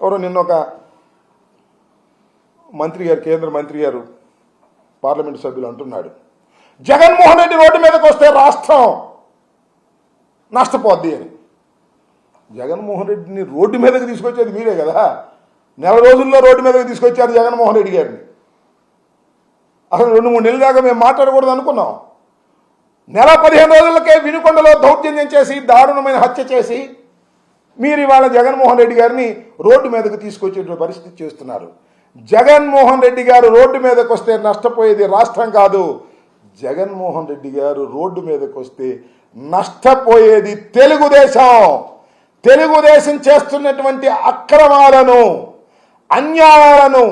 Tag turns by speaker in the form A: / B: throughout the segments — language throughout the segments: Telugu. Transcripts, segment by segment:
A: ఎవరో నిన్న ఒక మంత్రి గారు, కేంద్ర మంత్రి గారు, పార్లమెంటు సభ్యులు అంటున్నాడు, జగన్మోహన్ రెడ్డి రోడ్డు మీదకి వస్తే రాష్ట్రం నష్టపోద్ది అని. జగన్మోహన్ రెడ్డిని రోడ్డు మీదకి తీసుకొచ్చేది మీరే కదా. నెల రోజుల్లో రోడ్డు మీదకి తీసుకొచ్చారు జగన్మోహన్ రెడ్డి గారిని. అసలు 2-3 నెలల దాకా మేము మాట్లాడకూడదు అనుకున్నాం. నెల 15 రోజులకే వినుకొండలో దౌర్జన్యం చేసి, దారుణమైన హత్య చేసి, మీరు ఇవాళ జగన్మోహన్ రెడ్డి గారిని రోడ్డు మీదకు తీసుకొచ్చే పరిస్థితి చేస్తున్నారు. జగన్మోహన్ రెడ్డి గారు రోడ్డు మీదకి వస్తే నష్టపోయేది రాష్ట్రం కాదు. జగన్మోహన్ రెడ్డి గారు రోడ్డు మీదకి వస్తే నష్టపోయేది తెలుగుదేశం. తెలుగుదేశం చేస్తున్నటువంటి అక్రమాలను, అన్యాయాలను,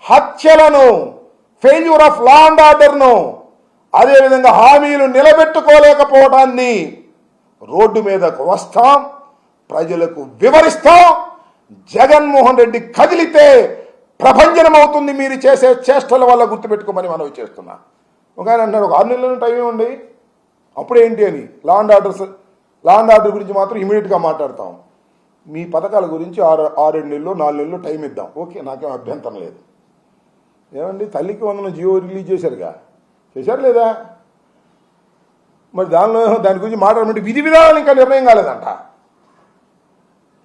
A: హత్యలను, ఫెయిల్యూర్ ఆఫ్ లా అండ్ ఆర్డర్ను, అదేవిధంగా హామీలు నిలబెట్టుకోలేకపోవడాన్ని రోడ్డు మీదకు వస్తాం, ప్రజలకు వివరిస్తాం. జగన్మోహన్ రెడ్డి కదిలితే ప్రభంజనం అవుతుంది మీరు చేసే చేష్టల వల్ల, గుర్తుపెట్టుకోమని మనవి చేస్తున్నా. ఒక ఆయన అంటున్నాడు, ఒక 6 నెలల టైం ఇవ్వండి, అప్పుడేంటి అని. లా అండ్ ఆర్డర్ గురించి మాత్రం ఇమీడియట్గా మాట్లాడతాం. మీ పథకాల గురించి 6-7 నెలలు 4 నెలలు టైం ఇద్దాం, ఓకే, నాకేం అభ్యంతరం లేదు. ఏమండి, తల్లికి వందనం జియో రిలీజ్ చేశారుగా, చేశారు లేదా? మరి దాని గురించి మాట్లాడమంటే విధి విధానాలు ఇంకా నిర్ణయం కాలేదంట.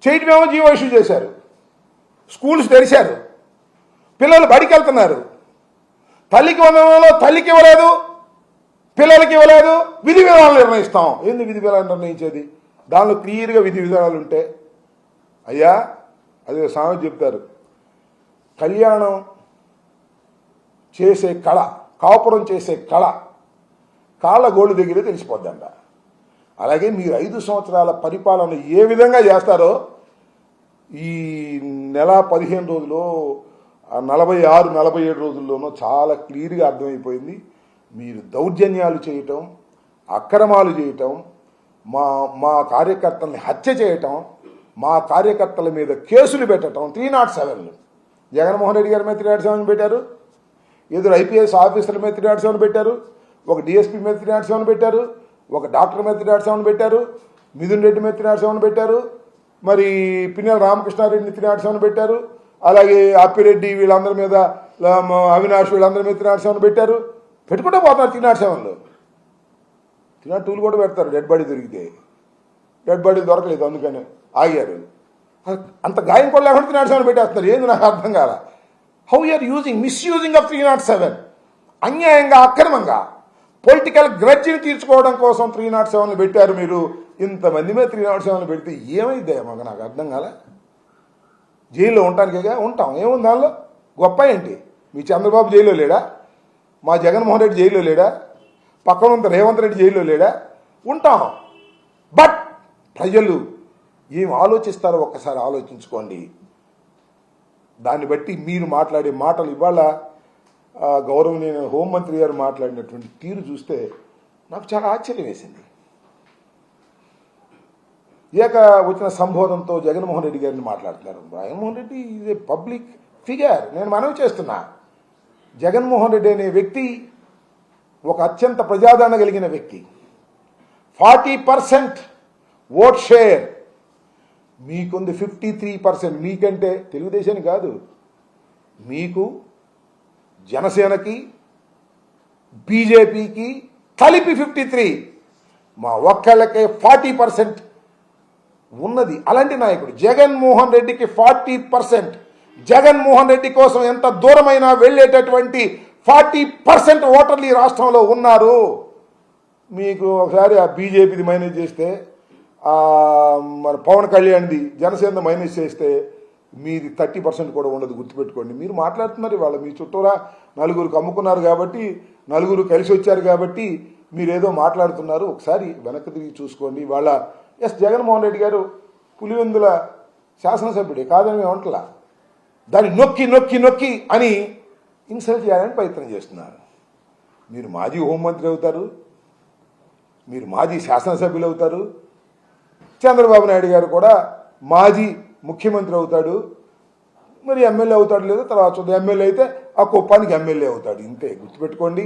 A: చేయటమేమో జియో ఇష్యూ చేశారు, స్కూల్స్ తెరిచారు, పిల్లలు బడికి వెళ్తున్నారు. తల్లికి వందనంలో తల్లికి ఇవ్వలేదు, పిల్లలకి ఇవ్వలేదు, విధి విధానాలు నిర్ణయిస్తాం. ఏంది విధి విధానాలు నిర్ణయించేది? దానిలో క్లియర్గా విధి విధానాలు ఉంటే, అయ్యా అదే సామెత చెప్తారు, కళ్యాణం చేసే కళ, కాపురం చేసే కళ కాళ్ళ గోళ్ళు దగ్గరే తెలిసిపోద్దంట. అలాగే మీరు 5 సంవత్సరాల పరిపాలన ఏ విధంగా చేస్తారో ఈ నెల 15 రోజులు, 46-47 రోజుల్లోనూ చాలా క్లియర్గా అర్థమైపోయింది. మీరు దౌర్జన్యాలు చేయటం, అక్రమాలు చేయటం, మా కార్యకర్తల్ని హత్య చేయటం, మా కార్యకర్తల మీద కేసులు పెట్టడం. 307 జగన్మోహన్ రెడ్డి గారి మీద 307 పెట్టారు, ఎదురు ఐపీఎస్ ఆఫీసర్ల మీద 307 పెట్టారు, ఒక డిఎస్పీ మీద 307 పెట్టారు, ఒక డాక్టర్ మీద 307 పెట్టారు, మిథున్ రెడ్డి మీద 307 పెట్టారు, మరి పిన్నెల రామకృష్ణారెడ్డిని 307 పెట్టారు, అలాగే అప్పిరెడ్డి వీళ్ళందరి మీద, అవినాష్ వీళ్ళందరి మీద 307 పెట్టారు. పెట్టుకుంటే పోతున్నారు 307. 302 కూడా పెడతారు డెడ్ బాడీ దొరికితే. డెడ్ బాడీ దొరకలేదు, అందుకని ఆగారు. అంత గాయం కూడా లేకుండా 307 పెట్టేస్తున్నారు. ఏంది నాకు అర్థం కాల. How you are misusing of 307. అన్యాయంగా, అక్రమంగా పొలిటికల్ గ్రడ్జిని తీర్చుకోవడం కోసం 307 పెట్టారు. మీరు ఇంతమంది మీద 307 పెడితే ఏమైందే మాకు నాకు అర్థం కాలే. జైల్లో ఉంటానికిగా ఉంటాం, ఏముంది దానిలో గొప్ప ఏంటి? మీ చంద్రబాబు జైల్లో లేడా? మా జగన్మోహన్ రెడ్డి జైల్లో లేడా? పక్కన రేవంత్ రెడ్డి జైల్లో లేడా? ఉంటాం. బట్ ప్రజలు ఏం ఆలోచిస్తారో ఒక్కసారి ఆలోచించుకోండి. దాన్ని బట్టి మీరు మాట్లాడే మాటలు, ఇవాళ గౌరవనీయ హోంమంత్రి గారు మాట్లాడినటువంటి తీరు చూస్తే నాకు చాలా ఆశ్చర్యం వేసింది. వచ్చిన సంబోధనతో జగన్మోహన్ రెడ్డి గారిని మాట్లాడుతున్నారు. Jaganmohan Reddy is a public figure. నేను మనవి చేస్తున్నా, జగన్మోహన్ రెడ్డి అనే వ్యక్తి ఒక అత్యంత ప్రజాదరణ కలిగిన వ్యక్తి. 40% ఓట్ షేర్ మీకుంది, 53%. మీకంటే తెలుగుదేశానికి కాదు, మీకు జనసేనకి బీజేపీకి కలిపి 53, మా ఒక్కళ్ళకే 40% ఉన్నది. అలాంటి నాయకుడు జగన్మోహన్ రెడ్డికి 40%. జగన్మోహన్ రెడ్డి కోసం ఎంత దూరమైనా వెళ్ళేటటువంటి 40% ఓటర్లు ఈ రాష్ట్రంలో ఉన్నారు. మీకు ఒకసారి ఆ బీజేపీది మైనస్ చేస్తే, మన పవన్ కళ్యాణ్ది జనసేన మైనస్ చేస్తే మీది 30% కూడా ఉండదు, గుర్తుపెట్టుకోండి. మీరు మాట్లాడుతున్నారు ఇవాళ మీ చుట్టూరా నలుగురికి అమ్ముకున్నారు కాబట్టి, నలుగురు కలిసి వచ్చారు కాబట్టి మీరేదో మాట్లాడుతున్నారు. ఒకసారి వెనక్కి తిరిగి చూసుకోండి. ఇవాళ జగన్మోహన్ రెడ్డి గారు పులివెందుల శాసనసభ్యుడే, కాదని మేము అంటలా. దాన్ని నొక్కి నొక్కి నొక్కి అని ఇన్సల్ట్ చేయాలని ప్రయత్నం చేస్తున్నారు. మీరు మాజీ హోంమంత్రి అవుతారు, మీరు మాజీ శాసనసభ్యులు అవుతారు, చంద్రబాబు నాయుడు గారు కూడా మాజీ ముఖ్యమంత్రి అవుతాడు, మరి ఎమ్మెల్యే అవుతాడు లేదు తర్వాత చూద్దాం. ఎమ్మెల్యే అయితే ఆ కుప్పానికి ఎమ్మెల్యే అవుతాడు, ఇంతే. గుర్తుపెట్టుకోండి.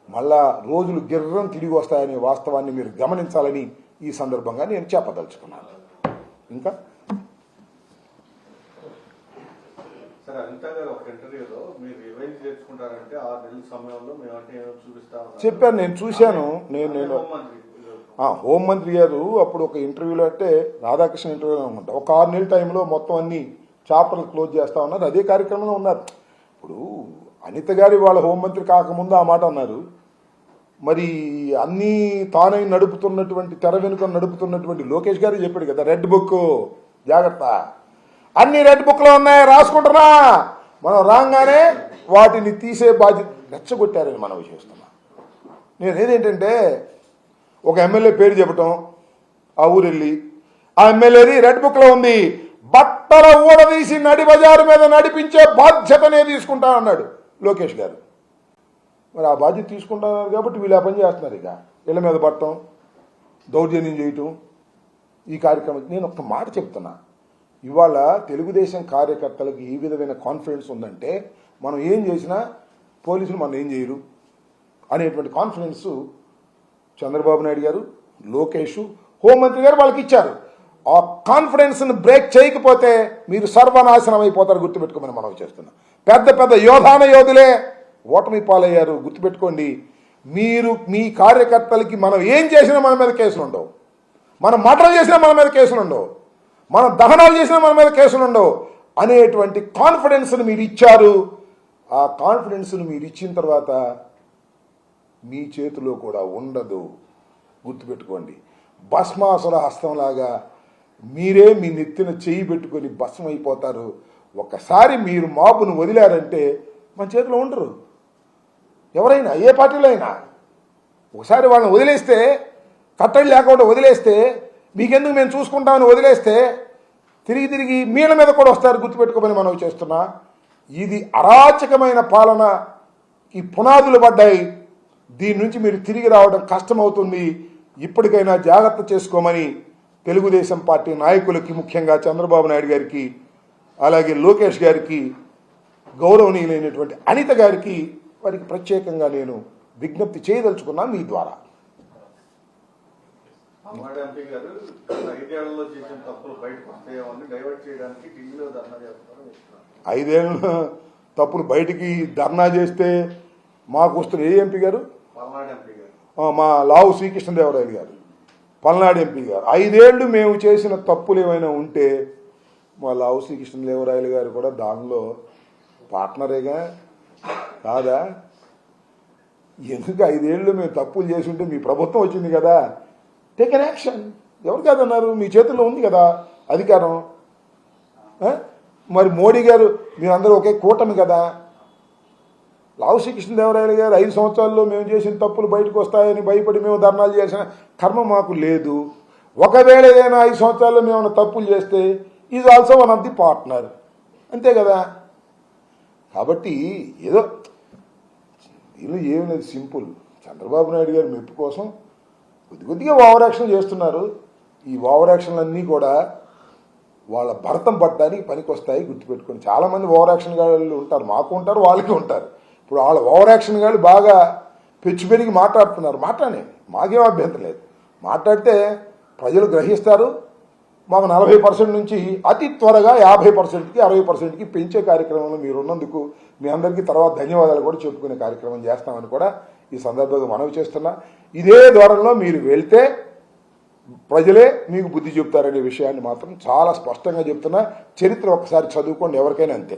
A: మళ్ళా రోజులు గిర్రం తిరిగి వస్తాయనే వాస్తవాన్ని మీరు గమనించాలని ఈ సందర్భంగా నేను చెప్పదలుచుకున్నాను. ఇంకా
B: సరే అనిత గారు ఒక ఇంటర్వ్యూలో మీరు రివైజ్ చేసుకుంటారంటే 6 నెలల సమయంలో మేమంటే ఏమో చూపిస్తామని
A: చెప్పాను, నేను చూశాను. నేను హోంమంత్రి గారు అప్పుడు ఒక ఇంటర్వ్యూలో అంటే రాధాకృష్ణ ఇంటర్వ్యూలో అనుకుంటా ఒక 6 నెలల టైంలో మొత్తం అన్ని చాప్టర్లు క్లోజ్ చేస్తా ఉన్నారు. అదే కార్యక్రమంలో ఉన్నారు. ఇప్పుడు అనిత గారి వాళ్ళ హోంమంత్రి కాకముందు ఆ మాట అన్నారు. మరి అన్నీ తానై నడుపుతున్నటువంటి తెర వెనుక నడుపుతున్నటువంటి లోకేష్ గారు చెప్పాడు కదా, రెడ్ బుక్ జాగ్రత్త, అన్ని రెడ్ బుక్లో ఉన్నాయి రాసుకుంటున్నా, మనం రాగానే వాటిని తీసే బాధ్యత రెచ్చగొట్టారని మనం చేస్తున్నాం. నేను ఏదేంటంటే ఒక ఎమ్మెల్యే పేరు చెప్పటం, ఆ ఊరు వెళ్ళి ఆ ఎమ్మెల్యేది రెడ్ బుక్లో ఉంది, బట్టల ఊడదీసి నడి బజారు మీద నడిపించే బాధ్యతనే తీసుకుంటానన్నాడు లోకేష్ గారు. మరి ఆ బాధ్యత తీసుకుంటున్నారు కాబట్టి వీళ్ళు ఆ పని చేస్తున్నారు. ఇక ఇళ్ళ మీద పడటం, దౌర్జన్యం చేయటం, ఈ కార్యక్రమం. నేను ఒక మాట చెప్తున్నా, ఇవాళ తెలుగుదేశం కార్యకర్తలకు ఈ విధమైన కాన్ఫిడెన్స్ ఉందంటే మనం ఏం చేసినా పోలీసులు మనం ఏం చేయరు అనేటువంటి కాన్ఫిడెన్స్ చంద్రబాబు నాయుడు గారు, లోకేష్, హోంమంత్రి గారు వాళ్ళకి ఇచ్చారు. ఆ కాన్ఫిడెన్స్ని బ్రేక్ చేయకపోతే మీరు సర్వనాశనం అయిపోతారు, గుర్తుపెట్టుకోమని మనం చేస్తున్నాం. పెద్ద పెద్ద యోధాన యోధులే ఓటమి పాలయ్యారు, గుర్తుపెట్టుకోండి. మీరు మీ కార్యకర్తలకి మనం ఏం చేసినా మన మీద కేసులు ఉండవు, మనం మర్డర్ చేసినా మన మీద కేసులు ఉండవు, మనం దహనాలు చేసినా మన మీద కేసులు ఉండవు అనేటువంటి కాన్ఫిడెన్స్ని మీరు ఇచ్చారు. ఆ కాన్ఫిడెన్స్ను మీరు ఇచ్చిన తర్వాత మీ చేతిలో కూడా ఉండదు, గుర్తుపెట్టుకోండి. భస్మాసుర హస్తంలాగా మీరే మీ నెత్తిన చేయి పెట్టుకొని భస్మం అయిపోతారు. ఒక్కసారి మీరు మాపును వదిలారంటే మన చేతిలో ఉండరు. ఎవరైనా ఏ పార్టీలో అయినా ఒకసారి వాళ్ళని వదిలేస్తే, కట్టడి లేకుండా వదిలేస్తే, మీకెందుకు మేము చూసుకుంటామని వదిలేస్తే తిరిగి తిరిగి మీళ్ళ మీద కూడా వస్తారు, గుర్తుపెట్టుకోమని మనం చేస్తున్నా. ఇది అరాచకమైన పాలనకి పునాదులు పడ్డాయి. దీని నుంచి మీరు తిరిగి రావడం కష్టమవుతుంది. ఇప్పటికైనా జాగ్రత్త చేసుకోమని తెలుగుదేశం పార్టీ నాయకులకి, ముఖ్యంగా చంద్రబాబు నాయుడు గారికి, అలాగే లోకేష్ గారికి, గౌరవనీయులైనటువంటి అనిత గారికి, వారికి ప్రత్యేకంగా నేను విజ్ఞప్తి చేయదలుచుకున్నా మీ ద్వారా.
B: ఎంపీ గారు 5 ఏళ్లలో చేసిన తప్పులు బయటకు వస్తాయేమని డైవర్ట్ చేయడానికి ఢిల్లీలో ధర్నా చేస్తారు.
A: 5 ఏళ్ళ తప్పులు బయటికి ధర్నా చేస్తే మాకు వస్తున్న ఏ ఎంపీ గారు?
B: పల్నాడు ఎంపీ గారు,
A: మా లావు శ్రీకృష్ణదేవరాయలు గారు, పల్నాడు ఎంపీ గారు. 5 ఏళ్ళు మేము చేసిన తప్పులు ఏమైనా ఉంటే మా లావు శ్రీకృష్ణదేవరాయలు గారు కూడా దానిలో పార్ట్నరేగా కాదా? ఎందుకు 5 ఏళ్ళు మేము తప్పులు చేసి ఉంటే మీ ప్రభుత్వం వచ్చింది కదా, టేక్ ఎన్ యాక్షన్. ఎవరు కాదన్నారు? మీ చేతుల్లో ఉంది కదా అధికారం. మరి మోడీ గారు, మీరందరూ ఒకే కూటమి కదా. లావు శ్రీకృష్ణదేవరాయలు గారు 5 సంవత్సరాల్లో మేము చేసిన తప్పులు బయటకు వస్తాయని భయపడి మేము ధర్నాలు చేసిన కర్మ మాకు లేదు. ఒకవేళ ఏదైనా 5 సంవత్సరాల్లో మేము తప్పులు చేస్తే is also one of the partner, అంతే కదా. కాబట్టి ఏదో దీనిలో ఏమి లేదు, సింపుల్. చంద్రబాబు నాయుడు గారు మెప్పు కోసం కొద్దిగా ఓవర్ యాక్షన్ చేస్తున్నారు. ఈ ఓవర్ యాక్షన్లన్నీ కూడా వాళ్ళ భరతం పట్టడానికి పనికొస్తాయి, గుర్తుపెట్టుకోండి. చాలామంది ఓవర్ యాక్షన్ గాళ్ళు ఉంటారు, మాకు ఉంటారు, వాళ్ళకి ఉంటారు. ఇప్పుడు వాళ్ళ ఓవర్ యాక్షన్ గాళ్ళు బాగా పెచ్చు పెరిగి మాట్లాడుతున్నారు. మాట్లాడే మాకేం అభ్యంతరం లేదు, మాట్లాడితే ప్రజలు గ్రహిస్తారు. మాకు 40% నుంచి అతి త్వరగా 50%కి 60%కి పెంచే కార్యక్రమంలో మీరు ఉన్నందుకు మీ అందరికీ తర్వాత ధన్యవాదాలు కూడా చెప్పుకునే కార్యక్రమం చేస్తామని కూడా ఈ సందర్భంగా మనవి చేస్తున్నా. ఇదే ధోరణిలో మీరు వెళ్తే ప్రజలే మీకు బుద్ధి చెప్తారనే విషయాన్ని మాత్రం చాలా స్పష్టంగా చెప్తున్నా. చరిత్ర ఒకసారి చదువుకోండి, ఎవరికైనా అంతే.